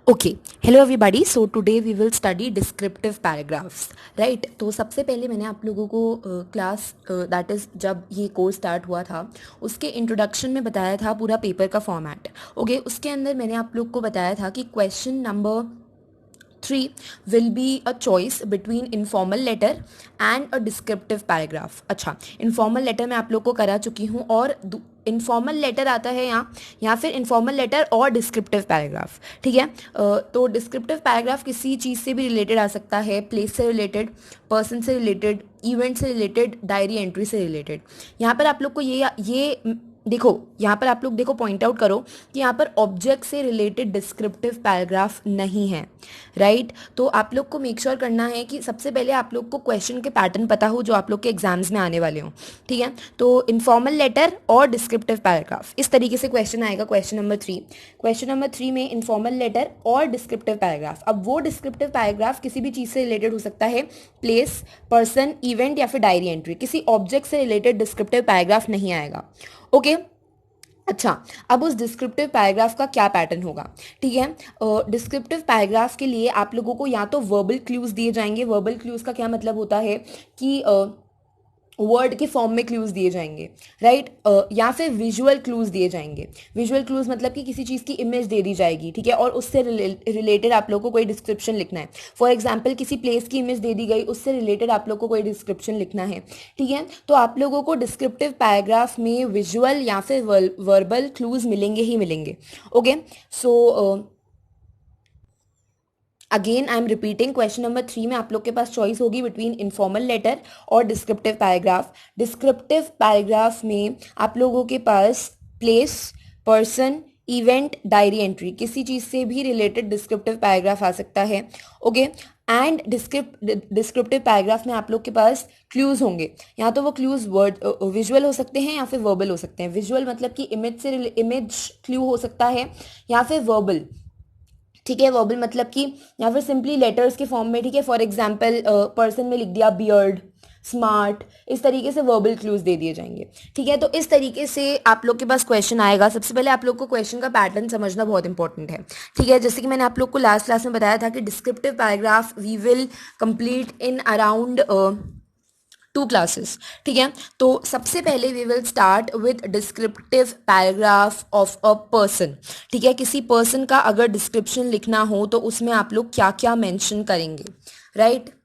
Okay, hello everybody. So today we will study descriptive paragraphs, right. तो सबसे पहले मैंने आप लोगों को क्लास दैट इज़ जब ये कोर्स स्टार्ट हुआ था उसके इंट्रोडक्शन में बताया था पूरा पेपर का फॉर्मेट। ओके, उसके अंदर मैंने आप लोग को बताया था कि question number 3 will be a choice between informal letter and a descriptive paragraph। अच्छा, informal letter मैं आप लोग को करा चुकी हूँ और इनफॉर्मल लेटर आता है यहाँ या फिर इनफॉर्मल लेटर और डिस्क्रिप्टिव पैराग्राफ। ठीक है, तो डिस्क्रिप्टिव पैराग्राफ किसी चीज़ से भी रिलेटेड आ सकता है, प्लेस से रिलेटेड, पर्सन से रिलेटेड, इवेंट से रिलेटेड, डायरी एंट्री से रिलेटेड। यहाँ पर आप लोग को ये देखो, यहाँ पर आप लोग देखो, पॉइंट आउट करो कि यहाँ पर ऑब्जेक्ट से रिलेटेड डिस्क्रिप्टिव पैराग्राफ नहीं है, राइट। तो आप लोग को मेक श्योर करना है कि सबसे पहले आप लोग को क्वेश्चन के पैटर्न पता हो जो आप लोग के एग्जाम्स में आने वाले हों। ठीक है, तो इनफॉर्मल लेटर और डिस्क्रिप्टिव पैराग्राफ, इस तरीके से क्वेश्चन आएगा। क्वेश्चन नंबर 3 में इनफॉर्मल लेटर और डिस्क्रिप्टिव पैराग्राफ। अब वो डिस्क्रिप्टिव पैराग्राफ किसी भी चीज़ से रिलेटेड हो सकता है, प्लेस, पर्सन, इवेंट या फिर डायरी एंट्री। किसी ऑब्जेक्ट से रिलेटेड डिस्क्रिप्टिव पैराग्राफ नहीं आएगा। ओके, अच्छा, अब उस डिस्क्रिप्टिव पैराग्राफ का क्या पैटर्न होगा। ठीक है, डिस्क्रिप्टिव पैराग्राफ के लिए आप लोगों को या तो वर्बल क्लूज दिए जाएंगे। वर्बल क्लूज का क्या मतलब होता है कि वर्ड के फॉर्म में क्लूज दिए जाएंगे, राइट। या फिर विजुअल क्लूज दिए जाएंगे। विजुअल क्लूज मतलब कि किसी चीज़ की इमेज दे दी जाएगी, ठीक है, और उससे रिलेटेड आप लोग को कोई डिस्क्रिप्शन लिखना है। फॉर एग्जाम्पल, किसी प्लेस की इमेज दे दी गई, उससे रिलेटेड आप लोग को कोई डिस्क्रिप्शन लिखना है। ठीक है, तो आप लोगों को डिस्क्रिप्टिव पैराग्राफ में विजुअल या फिर वर्बल क्लूज मिलेंगे ही मिलेंगे। Okay, so again I am repeating, question number 3 में आप लोग के पास चॉइस होगी बिटवीन इनफॉर्मल लेटर और डिस्क्रिप्टिव पैराग्राफ। डिस्क्रिप्टिव पैराग्राफ में आप लोगों के पास place, person, event, diary entry, किसी चीज़ से भी रिलेटेड डिस्क्रिप्टिव पैराग्राफ आ सकता है। ओके, एंड डिस्क्रिप्टिव पैराग्राफ में आप लोग के पास क्लूज होंगे। या तो वो क्लूज वर्ड विजुअल हो सकते हैं या फिर वर्बल हो सकते हैं। विजुअल मतलब कि इमेज क्लू हो सकता है, या फिर वर्बल। ठीक है, वर्बल मतलब कि या फिर सिंपली लेटर्स के फॉर्म में। ठीक है, फॉर एग्जाम्पल पर्सन में लिख दिया बियर्ड, स्मार्ट, इस तरीके से वर्बल क्लूज दे दिए जाएंगे। ठीक है, तो इस तरीके से आप लोग के पास क्वेश्चन आएगा। सबसे पहले आप लोग को क्वेश्चन का पैटर्न समझना बहुत इंपॉर्टेंट है। ठीक है, जैसे कि मैंने आप लोग को लास्ट क्लास में बताया था कि descriptive paragraph we will complete in around 2 classes. ठीक है, तो सबसे पहले we will start with descriptive paragraph of a person. ठीक है, किसी पर्सन का अगर डिस्क्रिप्शन लिखना हो तो उसमें आप लोग क्या क्या मेंशन करेंगे, राइट।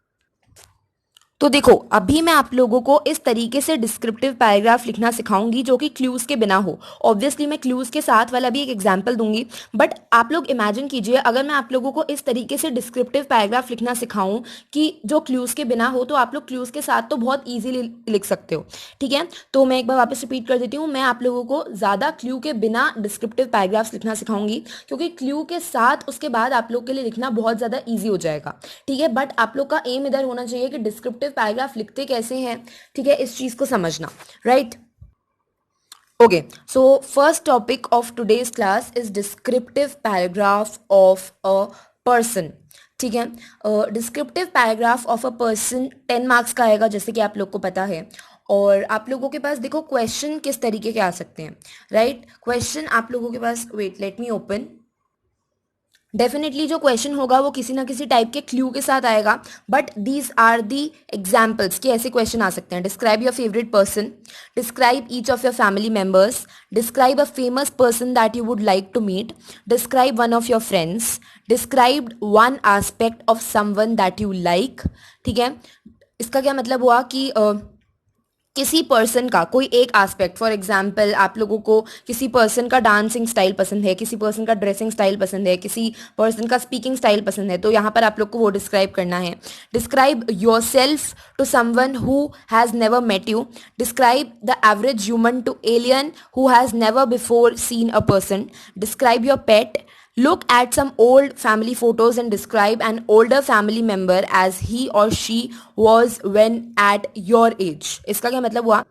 तो देखो, अभी मैं आप लोगों को इस तरीके से डिस्क्रिप्टिव पैराग्राफ लिखना सिखाऊंगी जो कि क्लूज के बिना हो। ऑब्वियसली मैं क्लूज के साथ वाला भी एक एग्जांपल दूंगी, बट आप लोग इमेजिन कीजिए अगर मैं आप लोगों को इस तरीके से डिस्क्रिप्टिव पैराग्राफ लिखना सिखाऊं कि जो क्लूज के बिना हो, तो आप लोग क्लूज के साथ तो बहुत ईजिली लिख सकते हो। ठीक है, तो मैं एक बार वापस रिपीट कर देती हूँ, मैं आप लोगों को ज़्यादा क्लू के बिना डिस्क्रिप्टिव पैराग्राफ्स लिखना सिखाऊंगी, क्योंकि क्लू के साथ उसके बाद आप लोग के लिए लिखना बहुत ज़्यादा ईजी हो जाएगा। ठीक है, बट आप लोग का एम इधर होना चाहिए कि डिस्क्रिप्टिव पैराग्राफ लिखते कैसे हैं। ठीक है, इस चीज को समझना, right. Okay, so first topic of today's class is descriptive paragraph of a person. ठीक है, descriptive paragraph of a person 10 marks का आएगा, जैसे कि आप लोग को पता है। और आप लोगों के पास देखो क्वेश्चन किस तरीके के आ सकते हैं, राइट। क्वेश्चन आप लोगों के पास, wait let me open, definitely जो क्वेश्चन होगा वो किसी ना किसी टाइप के क्लू के साथ आएगा, but these are the examples कि ऐसे क्वेश्चन आ सकते हैं। Describe your favourite person, describe each of your family members, describe a famous person that you would like to meet, describe one of your friends, describe one aspect of someone that you like. ठीक है, इसका क्या मतलब हुआ कि किसी person का कोई एक एस्पेक्ट, फॉर एग्जाम्पल आप लोगों को किसी पर्सन का डांसिंग स्टाइल पसंद है, किसी पर्सन का ड्रेसिंग स्टाइल पसंद है, किसी पर्सन का स्पीकिंग स्टाइल पसंद है, तो यहाँ पर आप लोग को वो डिस्क्राइब करना है। Describe yourself to someone who has never met you, describe the average human to alien who has never before seen a person, describe your pet, look at some old family photos and describe an older family member as he or she was when at your age। इसका क्या मतलब हुआ,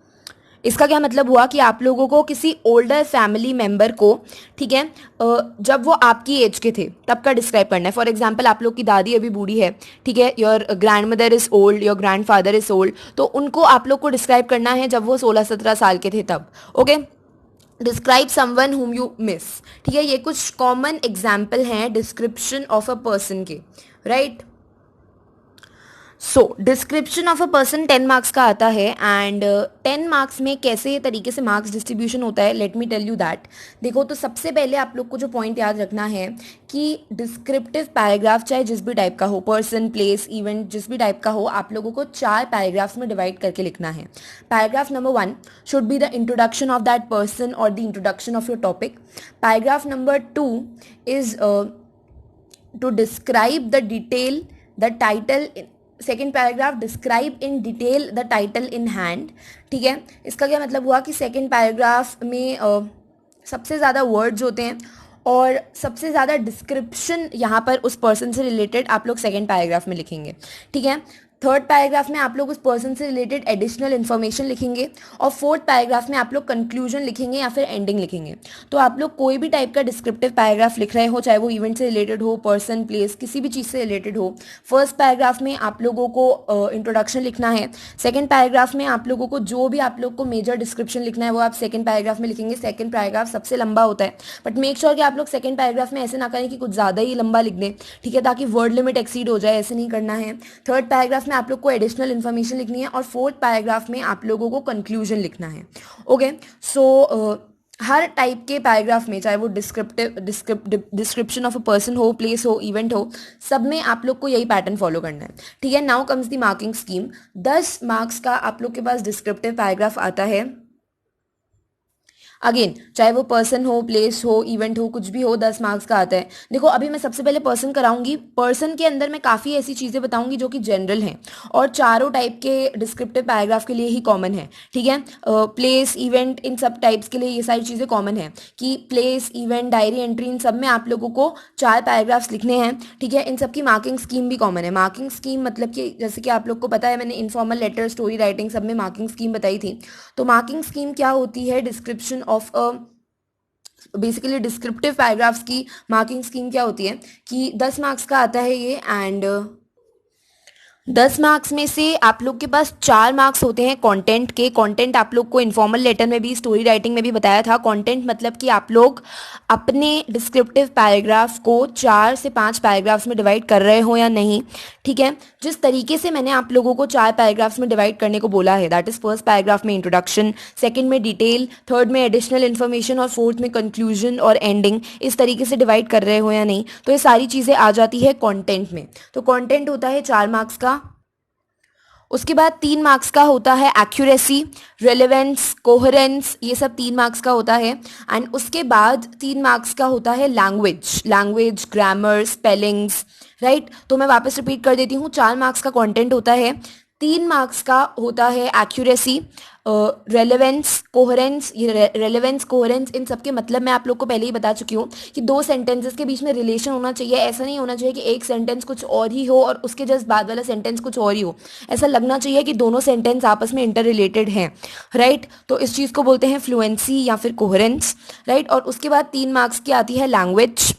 इसका क्या मतलब हुआ कि आप लोगों को किसी ओल्डर फैमिली मेंबर को, ठीक है, जब वो आपकी एज के थे तब का डिस्क्राइब करना है। फॉर एग्जाम्पल आप लोग की दादी अभी बूढ़ी है, ठीक है, your grand mother is old, your grand father is old, तो उनको आप लोग को डिस्क्राइब करना है जब वो 16-17 साल के थे तब। Okay, describe someone whom you miss. ठीक है, ये कुछ कॉमन एग्जाम्पल हैं डिस्क्रिप्शन ऑफ अ पर्सन के, right. So description of a person 10 marks का आता है, एंड 10 मार्क्स में कैसे तरीके से मार्क्स डिस्ट्रीब्यूशन होता है, let me tell you that. देखो, तो सबसे पहले आप लोग को जो पॉइंट याद रखना है कि डिस्क्रिप्टिव पैराग्राफ चाहे जिस भी टाइप का हो, पर्सन, प्लेस, इवेंट, जिस भी टाइप का हो, आप लोगों को 4 पैराग्राफ्स में डिवाइड करके लिखना है। Paragraph number 1 should be the introduction of that person और the introduction of your topic. Paragraph number 2 is to describe the detail the title। Second paragraph describe in detail the title in hand. ठीक है, इसका क्या मतलब हुआ कि second paragraph में सबसे ज़्यादा वर्ड्स होते हैं और सबसे ज़्यादा डिस्क्रिप्शन यहाँ पर उस पर्सन से रिलेटेड आप लोग सेकेंड पैराग्राफ में लिखेंगे। ठीक है, थर्ड पैराग्राफ में आप लोग उस पर्सन से रिलेटेड एडिशनल इन्फॉर्मेशन लिखेंगे और फोर्थ पैराग्राफ में आप लोग कंक्लूजन लिखेंगे या फिर एंडिंग लिखेंगे। तो आप लोग कोई भी टाइप का डिस्क्रिप्टिव पैराग्राफ लिख रहे हो, चाहे वो इवेंट से रिलेटेड हो, पर्सन, प्लेस, किसी भी चीज़ से रिलेटेड हो, फर्स्ट पैराग्राफ में आप लोगों को इंट्रोडक्शन लिखना है। सेकेंड पैराग्राफ में आप लोगों को जो भी आप लोग को मेजर डिस्क्रिप्शन लिखना है वो आप सेकेंड पैराग्राफ में लिखेंगे। सेकेंड पैराग्राफ सबसे लंबा होता है, बट मेक श्योर कि आप लोग सेकेंड पैराग्राफ में ऐसे ना करें कि कुछ ज़्यादा ही लंबा लिख दें, ठीक है, ताकि वर्ड लिमिट एक्सीड हो जाए, ऐसे नहीं करना है। थर्ड पैराग्राफ में आप लोग को एडिशनल इन्फॉर्मेशन लिखनी है और फोर्थ पैराग्राफ में आप लोगों को कंक्लूजन लिखना है। ओके, सो हर टाइप के पैराग्राफ में, चाहे वो डिस्क्रिप्शन ऑफ अ पर्सन हो, प्लेस हो, इवेंट हो, सब में आप लोग को यही पैटर्न फॉलो करना है। ठीक है, now comes the marking scheme. 10 marks का आप लोग के पास डिस्क्रिप्टिव पैराग्राफ आता है। अगेन, चाहे वो पर्सन हो, प्लेस हो, इवेंट हो, कुछ भी हो, 10 मार्क्स का आता है। देखो, अभी मैं सबसे पहले पर्सन कराऊंगी। पर्सन के अंदर मैं काफ़ी ऐसी चीज़ें बताऊंगी जो कि जनरल हैं और चारों टाइप के डिस्क्रिप्टिव पैराग्राफ के लिए ही कॉमन है। ठीक है, प्लेस, इवेंट, इन सब टाइप्स के लिए ये सारी चीज़ें कॉमन है कि प्लेस, इवेंट, डायरी एंट्री, इन सब में आप लोगों को 4 पैराग्राफ्स लिखने हैं। ठीक है, इन सब की मार्किंग स्कीम भी कॉमन है। मार्किंग स्कीम मतलब कि जैसे कि आप लोग को पता है, मैंने इनफॉर्मल लेटर, स्टोरी राइटिंग, सब में मार्किंग स्कीम बताई थी। तो मार्किंग स्कीम क्या होती है, description of a basically descriptive paragraphs की मार्किंग स्कीम क्या होती है कि 10 मार्क्स का आता है ये, एंड 10 मार्क्स में से आप लोग के पास 4 मार्क्स होते हैं कंटेंट के। कंटेंट आप लोग को इनफॉर्मल लेटर में भी, स्टोरी राइटिंग में भी बताया था। कंटेंट मतलब कि आप लोग अपने डिस्क्रिप्टिव पैराग्राफ को 4 से 5 पैराग्राफ्स में डिवाइड कर रहे हो या नहीं। ठीक है, जिस तरीके से मैंने आप लोगों को 4 पैराग्राफ्स में डिवाइड करने को बोला है, दैट इज फर्स्ट पैराग्राफ में इंट्रोडक्शन, सेकंड में डिटेल, थर्ड में एडिशनल इन्फॉर्मेशन और फोर्थ में कंक्लूजन और एंडिंग, इस तरीके से डिवाइड कर रहे हो या नहीं, तो ये सारी चीज़ें आ जाती है कंटेंट में। तो कंटेंट होता है 4 मार्क्स का। उसके बाद 3 मार्क्स का होता है एक्यूरेसी, रेलेवेंस, कोहेरेंस, ये सब 3 मार्क्स का होता है। एंड उसके बाद 3 मार्क्स का होता है लैंग्वेज, ग्रामर, स्पेलिंग्स, राइट। तो मैं वापस रिपीट कर देती हूँ, 4 मार्क्स का कंटेंट होता है, 3 मार्क्स का होता है एक्यूरेसी, रेलेवेंस, कोहेरेंस। ये रेलेवेंस, कोहेरेंस, इन सब के मतलब मैं आप लोग को पहले ही बता चुकी हूँ कि 2 सेंटेंसेस के बीच में रिलेशन होना चाहिए। ऐसा नहीं होना चाहिए कि एक सेंटेंस कुछ और ही हो और उसके जस्ट बाद वाला सेंटेंस कुछ और ही हो। ऐसा लगना चाहिए कि दोनों सेंटेंस आपस में इंटर रिलेटेड हैं, राइट। तो इस चीज़ को बोलते हैं फ्लुएंसी या फिर कोहेरेंस, राइट। और उसके बाद 3 मार्क्स की आती है लैंग्वेज,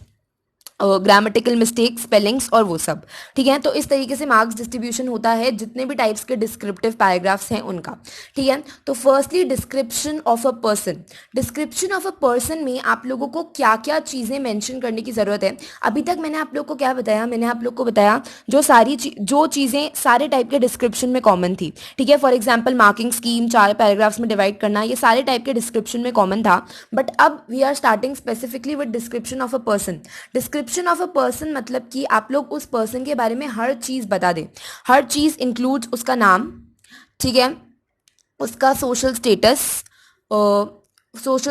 ग्रामेटिकल मिस्टेक, स्पेलिंग्स और वो सब। ठीक है, तो इस तरीके से मार्क्स डिस्ट्रीब्यूशन होता है जितने भी टाइप्स के डिस्क्रिप्टिव पैराग्राफ्स हैं उनका। ठीक है, तो firstly description of a person. Description of a person में आप लोगों को क्या क्या चीज़ें मेंशन करने की ज़रूरत है। अभी तक मैंने आप लोग को क्या बताया, मैंने आप लोग को बताया जो चीज़ें सारे टाइप के डिस्क्रिप्शन में कॉमन थी। ठीक है, for example marking scheme, 4 paragraphs में डिवाइड करना, ये सारे टाइप के डिस्क्रिप्शन में कॉमन था। बट अब we are starting specifically with description of a person. Description of a person मतलब कि आप लोग उस पर्सन के बारे में हर चीज़ बता दें। हर चीज़ इंक्लूड्स उसका नाम, ठीक है, उसका सोशल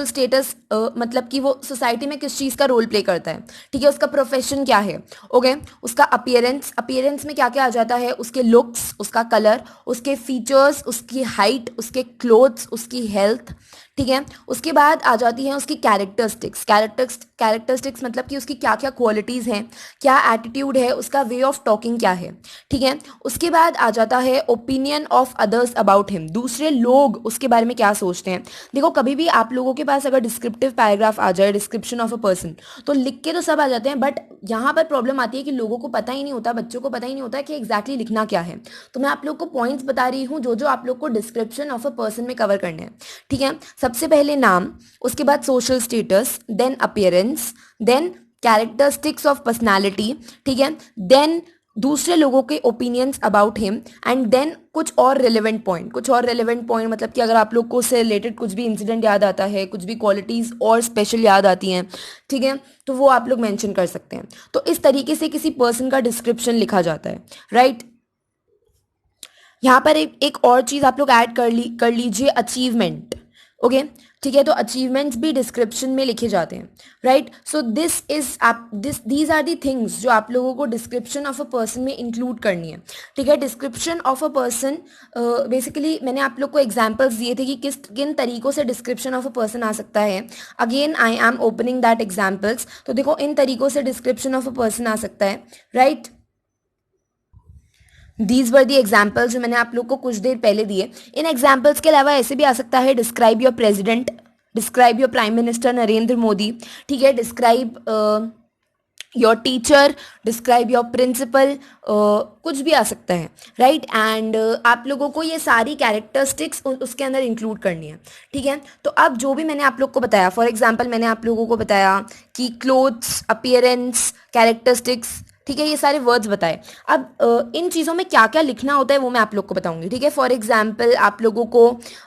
स्टेटस मतलब कि वो सोसाइटी में किस चीज़ का रोल प्ले करता है। ठीक है, उसका प्रोफेशन क्या है, ओके, उसका अपीयरेंस में क्या क्या आ जाता है, उसके लुक्स, उसका कलर, उसके फीचर्स, उसकी हाइट, उसके क्लोथ्स, उसकी हेल्थ। ठीक है, उसके बाद आ जाती है उसकी कैरेक्टरिस्टिक्स मतलब कि उसकी क्या क्या क्वालिटीज़ हैं, क्या एटीट्यूड है, उसका वे ऑफ टॉकिंग क्या है। ठीक है, उसके बाद आ जाता है opinion of others about him, दूसरे लोग उसके बारे में क्या सोचते हैं। देखो, कभी भी आप लोगों के पास अगर डिस्क्रिप्टिव पैराग्राफ आ जाए, डिस्क्रिप्शन ऑफ अ पर्सन, तो लिख के तो सब आ जाते हैं, बट यहाँ पर प्रॉब्लम आती है कि लोगों को पता ही नहीं होता, बच्चों को पता ही नहीं होता कि एग्जैक्टली लिखना क्या है। तो मैं आप लोग को पॉइंट्स बता रही हूँ जो जो आप लोग को डिस्क्रिप्शन ऑफ अ पर्सन में कवर करने हैं। ठीक है, सबसे पहले नाम, उसके बाद social status, then appearance, then characteristics of personality, ठीक है, देन दूसरे लोगों के opinions about him, and then कुछ और रिलेवेंट पॉइंट। कुछ और रिलेवेंट पॉइंट मतलब कि अगर आप लोग को उससे रिलेटेड कुछ भी इंसिडेंट याद आता है, कुछ भी क्वालिटीज़ और स्पेशल याद आती हैं, ठीक है, तो वो आप लोग मेंशन कर सकते हैं। तो इस तरीके से किसी पर्सन का डिस्क्रिप्शन लिखा जाता है, राइट। यहाँ पर एक और चीज़ आप लोग ऐड कर लीजिए, अचीवमेंट। ओके, ठीक है, तो अचीवमेंट्स भी डिस्क्रिप्शन में लिखे जाते हैं, right. So these are the things जो आप लोगों को डिस्क्रिप्शन ऑफ अ पर्सन में इंक्लूड करनी है, ठीक है। Description of a person, basically मैंने आप लोग को एग्जांपल्स दिए थे कि किन तरीकों से डिस्क्रिप्शन ऑफ अ पर्सन आ सकता है। Again I am opening that examples. तो देखो, इन तरीकों से डिस्क्रिप्शन ऑफ अ पर्सन आ सकता है, right. These were the examples जो मैंने आप लोग को कुछ देर पहले दिए। इन एग्जाम्पल्स के अलावा ऐसे भी आ सकता है, describe your president, describe your prime minister Narendra Modi, ठीक है, describe your teacher, describe your principal, कुछ भी आ सकता है, राइट। एंड आप लोगों को ये सारी कैरेक्टरिस्टिक्स उसके अंदर इंक्लूड करनी है, ठीक है। तो अब जो भी मैंने आप लोग को बताया, फॉर एग्जाम्पल मैंने आप लोगों को बताया कि क्लोथ्स, अपीयरेंस, कैरेक्टरिस्टिक्स, ठीक है, ये सारे वर्ड्स बताए। अब इन चीज़ों में क्या क्या लिखना होता है वो मैं आप लोग को बताऊंगी, ठीक है। फॉर एग्जाम्पल आप लोगों को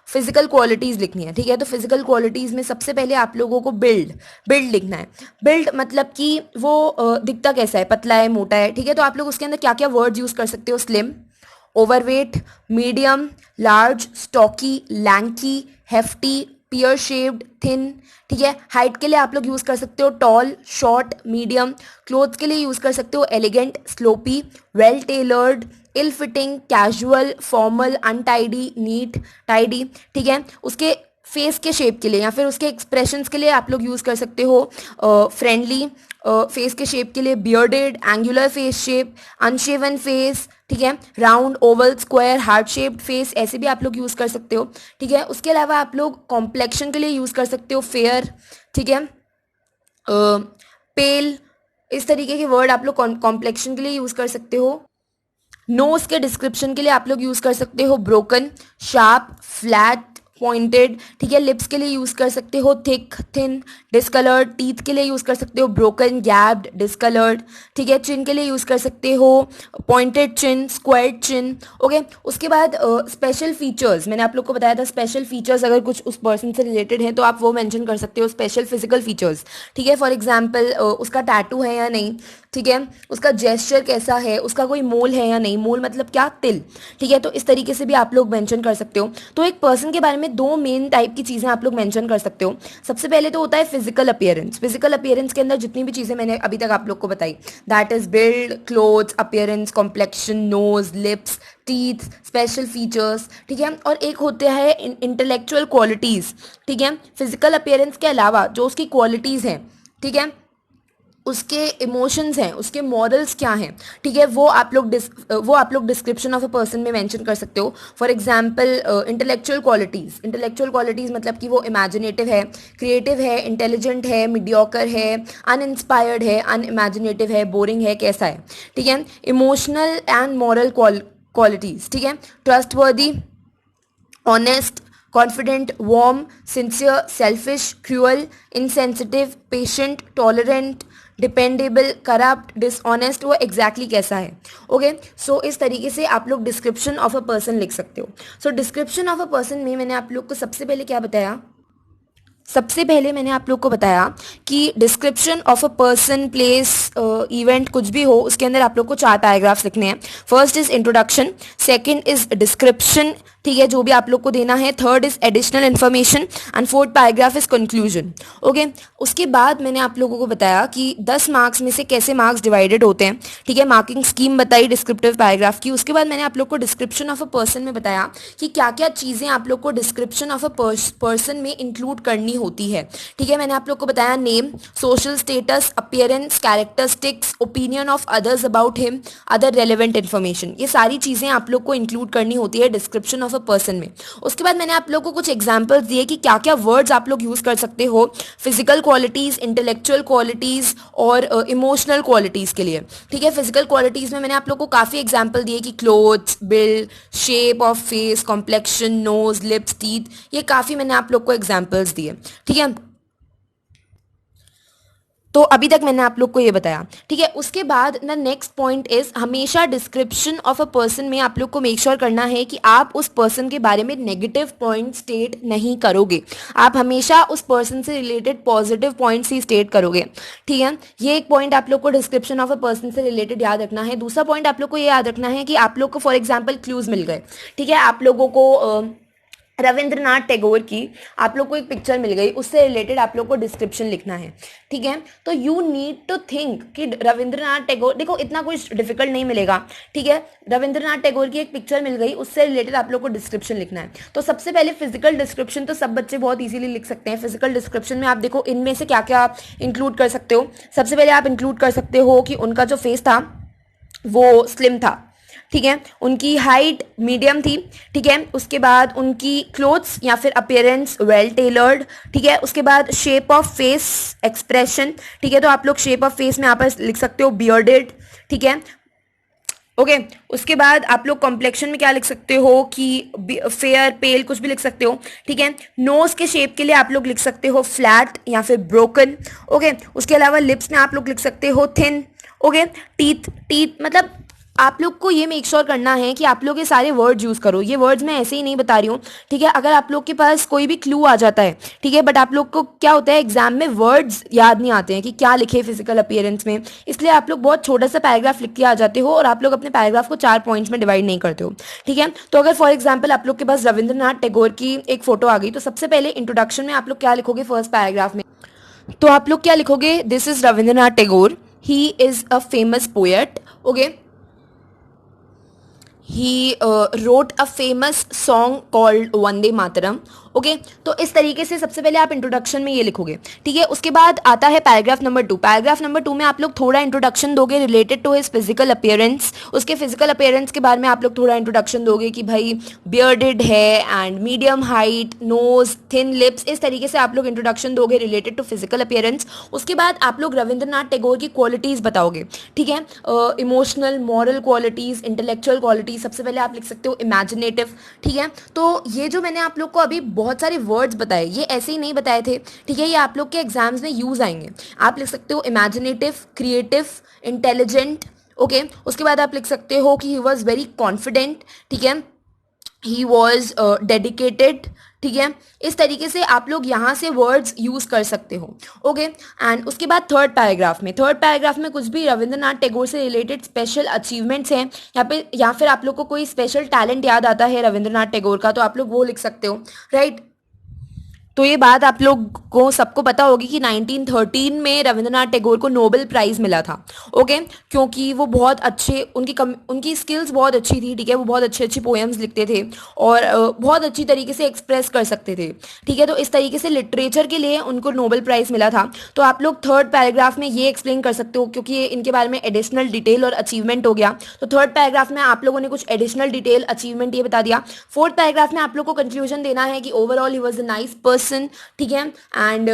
फिजिकल क्वालिटीज़ लिखनी है, ठीक है। तो फिजिकल क्वालिटीज़ में सबसे पहले आप लोगों को बिल्ड लिखना है। बिल्ड मतलब कि वो दिखता कैसा है, पतला है, मोटा है, ठीक है। तो आप लोग उसके अंदर क्या क्या वर्ड्स यूज़ कर सकते हो, slim, overweight, medium, large, stocky, lanky, hefty, pear shaped, thin, ठीक है। हाइट के लिए आप लोग यूज़ कर सकते हो टॉल, शॉर्ट, मीडियम। क्लोथ्स के लिए यूज़ कर सकते हो elegant, sloppy, well tailored, ill fitting, casual, formal, untidy, neat, tidy, ठीक है। उसके फेस के शेप के लिए या फिर उसके एक्सप्रेशंस के लिए आप लोग यूज़ कर सकते हो फ्रेंडली, फेस के शेप के लिए bearded, angular face shape, unshaven face, ठीक है, round, oval, square, heart shaped face, ऐसे भी आप लोग यूज़ कर सकते हो, ठीक है। उसके अलावा आप लोग कॉम्प्लेक्शन के लिए यूज़ कर सकते हो फेयर, ठीक है, पेल, इस तरीके के वर्ड आप लोग कॉम्प्लेक्शन के लिए यूज़ कर सकते हो। नोज के डिस्क्रिप्शन के लिए आप लोग यूज़ कर सकते हो ब्रोकन, शार्प, फ्लैट, पॉइंटेड, ठीक है। लिप्स के लिए यूज़ कर सकते हो थिक, थिन, डिस्कलर्ड। टीथ के लिए यूज़ कर सकते हो ब्रोकन, गैप्ड, डिस्कलर्ड, ठीक है। चिन के लिए यूज़ कर सकते हो पॉइंटेड चिन, स्क्वायर्ड चिन, ओके। उसके बाद स्पेशल फीचर्स, मैंने आप लोग को बताया था स्पेशल फीचर्स अगर कुछ उस पर्सन से रिलेटेड हैं तो आप वो मेंशन कर सकते हो, स्पेशल फिजिकल फीचर्स, ठीक है। फॉर एग्जाम्पल उसका टैटू है या नहीं, ठीक है, उसका जेस्चर कैसा है, उसका कोई मोल है या नहीं, मोल मतलब क्या, तिल, ठीक है। तो इस तरीके से भी आप लोग मेंशन कर सकते हो। तो एक पर्सन के बारे में दो मेन टाइप की चीज़ें आप लोग मेंशन कर सकते हो। सबसे पहले तो होता है फिजिकल अपीयरेंस। फिजिकल अपीयरेंस के अंदर जितनी भी चीज़ें मैंने अभी तक आप लोग को बताई, that is build, clothes, appearance, complexion, nose, lips, teeth, special features, ठीक है। और एक होता है इंटेलेक्चुअल क्वालिटीज़, ठीक है। फिजिकल अपीयरेंस के अलावा जो उसकी क्वालिटीज़ हैं, ठीक है, उसके इमोशंस हैं, उसके मॉरल्स क्या हैं, ठीक है, वो आप लोग डिस्क्रिप्शन ऑफ अ पर्सन में मेंशन कर सकते हो। फॉर एग्जांपल इंटेलेक्चुअल क्वालिटीज़ मतलब कि वो इमेजिनेटिव है, क्रिएटिव है, इंटेलिजेंट है, मीडियोकर है, अनइंस्पायर्ड है, अनइमेजिनेटिव है, बोरिंग है, कैसा है, ठीक है। इमोशनल एंड मॉरल क्वालिटीज़, ठीक है, trustworthy, honest, confident, warm, sincere, selfish, cruel, insensitive, patient, tolerant, dependable, corrupt, dishonest, वो एग्जैक्टली कैसा है, ओके। सो इस तरीके से आप लोग डिस्क्रिप्शन ऑफ अ पर्सन लिख सकते हो। सो डिस्क्रिप्शन ऑफ अ पर्सन में मैंने आप लोग को सबसे पहले क्या बताया, सबसे पहले मैंने आप लोग को बताया कि description of a person, place, event, कुछ भी हो, उसके अंदर आप लोग को 4 पैराग्राफ्स लिखने हैं। First is introduction, second is description, ठीक है, जो भी आप लोग को देना है। Third is additional information and fourth paragraph is conclusion, okay. उसके बाद मैंने आप लोगों को बताया कि 10 मार्क्स में से कैसे मार्क्स डिवाइडेड होते हैं, ठीक है, मार्किंग स्कीम बताई डिस्क्रिप्टिव पैराग्राफ की। उसके बाद मैंने आप लोग को डिस्क्रिप्शन ऑफ अ पर्सन में बताया कि क्या क्या चीज़ें आप लोग को डिस्क्रिप्शन ऑफ अ पर्सन में इंक्लूड करनी होती है, ठीक है। मैंने आप लोग को बताया name, social status, appearance, characteristics, opinion of others about him, other relevant information, ये सारी चीज़ें आप लोग को इंक्लूड करनी होती है description of a a person में। उसके बाद मैंने आप लोगों को कुछ एग्जाम्पल्स दिए कि क्या क्या वर्ड्स आप लोग यूज़ कर सकते हो फिजिकल क्वालिटीज़, इंटेलेक्चुअल क्वालिटीज़ और इमोशनल क्वालिटीज़ के लिए। ठीक है, फिजिकल क्वालिटीज़ में मैंने आप लोग को काफ़ी एग्जाम्पल दिए कि clothes, build, shape of face, complexion, nose, lips, teeth, ये काफ़ी मैंने आप लोग को एग्जाम्पल्स दिए। ठीक है, तो अभी तक मैंने आप लोग को ये बताया। ठीक है, उसके बाद द नेक्स्ट पॉइंट इज हमेशा डिस्क्रिप्शन ऑफ अ पर्सन में आप लोग को मेक श्योर करना है कि आप उस पर्सन के बारे में नेगेटिव पॉइंट स्टेट नहीं करोगे। आप हमेशा उस पर्सन से रिलेटेड पॉजिटिव पॉइंट्स ही स्टेट करोगे। ठीक है, ये एक पॉइंट आप लोग को डिस्क्रिप्शन ऑफ अ पर्सन से रिलेटेड याद रखना है। दूसरा पॉइंट आप लोग को ये याद रखना है कि आप लोग को फॉर एग्जाम्पल क्लूज मिल गए। ठीक है, आप लोगों को रविंद्रनाथ टैगोर की आप लोग को एक पिक्चर मिल गई, उससे रिलेटेड आप लोग को डिस्क्रिप्शन लिखना है। ठीक है, तो यू नीड टू थिंक कि रविंद्रनाथ टैगोर, देखो इतना कुछ डिफिकल्ट नहीं मिलेगा। ठीक है, रविंद्रनाथ टैगोर की एक पिक्चर मिल गई, उससे रिलेटेड आप लोग को डिस्क्रिप्शन लिखना है। तो सबसे पहले फिजिकल डिस्क्रिप्शन तो सब बच्चे बहुत इजीली लिख सकते हैं। फिजिकल डिस्क्रिप्शन में आप देखो इनमें से क्या क्या इंक्लूड कर सकते हो। सबसे पहले आप इंक्लूड कर सकते हो कि उनका जो फेस था वो स्लिम था। ठीक है, उनकी हाइट मीडियम थी। ठीक है, उसके बाद उनकी क्लोथ्स या फिर अपीयरेंस वेल टेलर्ड। ठीक है, उसके बाद शेप ऑफ फेस, एक्सप्रेशन। ठीक है, तो आप लोग शेप ऑफ फेस में यहाँ पर लिख सकते हो बियर्डेड। ठीक है, ओके उसके बाद आप लोग कॉम्प्लेक्शन में क्या लिख सकते हो कि फेयर, पेल, कुछ भी लिख सकते हो। ठीक है, नोज के शेप के लिए आप लोग लिख सकते हो फ्लैट या फिर ब्रोकन। ओके, उसके अलावा लिप्स में आप लोग लिख सकते हो थिन। ओके, टीथ, टीथ मतलब आप लोग को ये मेक श्योर करना है कि आप लोग ये सारे वर्ड्स यूज़ करो। ये वर्ड्स मैं ऐसे ही नहीं बता रही हूँ। ठीक है, अगर आप लोग के पास कोई भी क्लू आ जाता है, ठीक है, बट आप लोग को क्या होता है एग्जाम में वर्ड्स याद नहीं आते हैं कि क्या लिखे फिजिकल अपीयरेंस में, इसलिए आप लोग बहुत छोटा सा पैराग्राफ लिख के आ जाते हो और आप लोग अपने पैराग्राफ को 4 पॉइंट्स में डिवाइड नहीं करते हो। ठीक है, तो अगर फॉर एग्जाम्पल आप लोग के पास रविंद्रनाथ टैगोर की एक फोटो आ गई, तो सबसे पहले इंट्रोडक्शन में आप लोग क्या लिखोगे फर्स्ट पैराग्राफ में, तो आप लोग क्या लिखोगे, this is Rabindranath Tagore, he is a famous poet. Okay, he wrote a famous song called Vande Mataram. Okay, तो इस तरीके से सबसे पहले आप इंट्रोडक्शन में ये लिखोगे। ठीक है, उसके बाद आता है पैराग्राफ नंबर 2। पैराग्राफ नंबर 2 में आप लोग थोड़ा इंट्रोडक्शन दोगे related to his physical appearance. उसके फिजिकल अपीयरेंस के बारे में आप लोग थोड़ा इंट्रोडक्शन दोगे कि भाई बियर्डेड है and medium height, nose, thin lips, इस तरीके से आप लोग इंट्रोडक्शन दोगे रिलेटेड टू फिजिकल अपीयरेंस। उसके बाद आप लोग रविंद्रनाथ टैगोर की क्वालिटीज़ बताओगे। ठीक है, emotional, moral qualities, intellectual qualities. सबसे पहले आप लिख सकते हो इमेजिनेटिव। ठीक है, तो ये जो मैंने आप लोग को अभी बहुत सारे वर्ड्स बताए, ये ऐसे ही नहीं बताए थे। ठीक है, ये आप लोग के एग्जाम्स में यूज आएंगे। आप लिख सकते हो इमेजिनेटिव, क्रिएटिव, इंटेलिजेंट। ओके, उसके बाद आप लिख सकते हो कि ही वॉज वेरी कॉन्फिडेंट। ठीक है, ही वॉज डेडिकेटेड। ठीक है, इस तरीके से आप लोग यहाँ से वर्ड्स यूज कर सकते हो। ओके, एंड उसके बाद थर्ड पैराग्राफ में कुछ भी रविंद्रनाथ टैगोर से रिलेटेड स्पेशल अचीवमेंट्स हैं यहाँ पे, या फिर आप लोग को कोई स्पेशल टैलेंट याद आता है रविंद्रनाथ टैगोर का, तो आप लोग वो लिख सकते हो। राइट, तो ये बात आप लोग को सबको पता होगी कि 1913 में रविंद्रनाथ टैगोर को नोबेल प्राइज मिला था। ओके, क्योंकि वो बहुत अच्छे, उनकी स्किल्स बहुत अच्छी थी। ठीक है, वो बहुत अच्छी अच्छी पोएम्स लिखते थे और बहुत अच्छी तरीके से एक्सप्रेस कर सकते थे। ठीक है, तो इस तरीके से लिटरेचर के लिए उनको नोबेल प्राइज मिला था। तो आप लोग थर्ड पैराग्राफ में ये एक्सप्लेन कर सकते हो, क्योंकि ये इनके बारे में एडिशनल डिटेल और अचीवमेंट हो गया। तो थर्ड पैराग्राफ में आप लोगों ने कुछ एडिशनल डिटेल, अचीवमेंट ये बता दिया। फोर्थ पैराग्राफ में आप लोग को कंक्लूजन देना है कि overall he was a nice person. ठीक है, एंड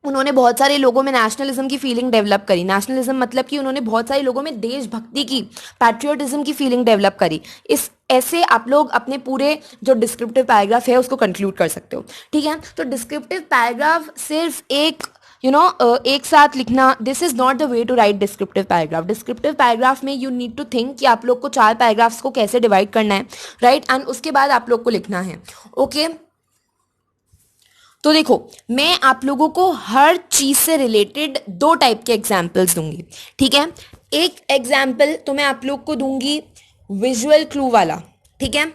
उन्होंने बहुत सारे लोगों में नेशनलिज्म की फीलिंग डेवलप करी। नेशनलिज्म मतलब कि उन्होंने बहुत सारे लोगों में देशभक्ति की, पैट्रियोटिज्म की फीलिंग डेवलप करी। इस ऐसे आप लोग अपने पूरे जो डिस्क्रिप्टिव पैराग्राफ है उसको कंक्लूड कर सकते हो। ठीक है, तो डिस्क्रिप्टिव पैराग्राफ सिर्फ एक एक साथ लिखना, this is not the way to write descriptive paragraph. Descriptive paragraph में यू नीड टू थिंक कि आप लोग को 4 पैराग्राफ्स को कैसे डिवाइड करना है। राइट, एंड उसके बाद आप लोग को लिखना है। ओके, तो देखो मैं आप लोगों को हर चीज से रिलेटेड 2 टाइप के एग्जाम्पल्स दूंगी। ठीक है, एक एग्जाम्पल तो मैं आप लोग को दूंगी विजुअल क्लू वाला। ठीक है,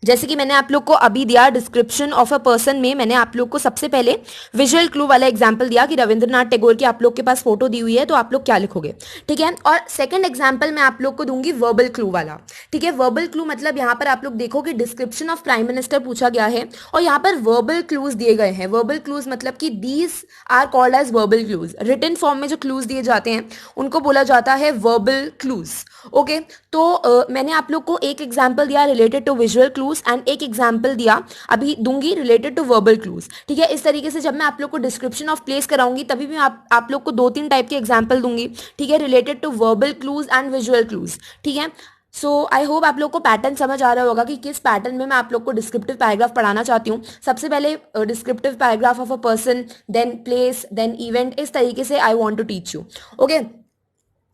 जैसे कि मैंने आप लोग को अभी दिया डिस्क्रिप्शन ऑफ अ पर्सन में, मैंने आप लोग को सबसे पहले विजुअल क्लू वाला एग्जांपल दिया कि रविंद्रनाथ टैगोर की आप लोग के पास फोटो दी हुई है, तो आप लोग क्या लिखोगे। ठीक है, और सेकंड एग्जांपल मैं आप लोग को दूंगी वर्बल क्लू वाला। ठीक है, वर्बल क्लू मतलब यहाँ पर आप लोग देखो कि डिस्क्रिप्शन ऑफ प्राइम मिनिस्टर पूछा गया है और यहाँ पर वर्बल क्लूज दिए गए हैं। वर्बल क्लूज मतलब कि these are called as verbal clues. Written form में जो क्लूज दिए जाते हैं उनको बोला जाता है वर्बल क्लूज। ओके, तो मैंने आप लोग को एक एग्जाम्पल दिया related to visual clues and एक एग्जाम्पल दिया अभी दूंगी रिलेटेड टू वर्बल क्लूज, ठीक है। इस तरीके से जब मैं आप लोग को डिस्क्रिप्शन ऑफ प्लेस कराऊंगी तभी मैं आप लोग को 2-3 टाइप के एग्जाम्पल दूंगी, ठीक है, related to verbal clues and visual clues, ठीक है। सो आई होप आप लोग को पैटर्न समझ आ रहा होगा कि किस पैटर्न में मैं आप लोग को डिस्क्रिप्टिव पैराग्राफ पढ़ाना चाहती हूँ। सबसे पहले descriptive paragraph of a person, then place, then event, इस तरीके से I want to teach you. Okay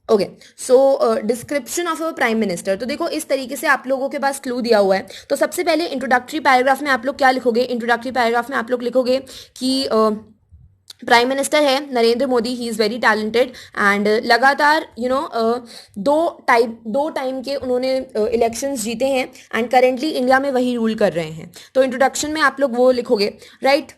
okay, so description of a prime minister. तो देखो इस तरीके से आप लोगों के पास क्लू दिया हुआ है। तो सबसे पहले इंट्रोडक्टरी पैराग्राफ में आप लोग क्या लिखोगे, इंट्रोडक्टरी पैराग्राफ में आप लोग लिखोगे कि प्राइम मिनिस्टर है Narendra Modi, he is very talented and लगातार दो टाइम के उन्होंने इलेक्शंस जीते हैं एंड करेंटली इंडिया में वही रूल कर रहे हैं। तो इंट्रोडक्शन में आप लोग वो लिखोगे, राइट।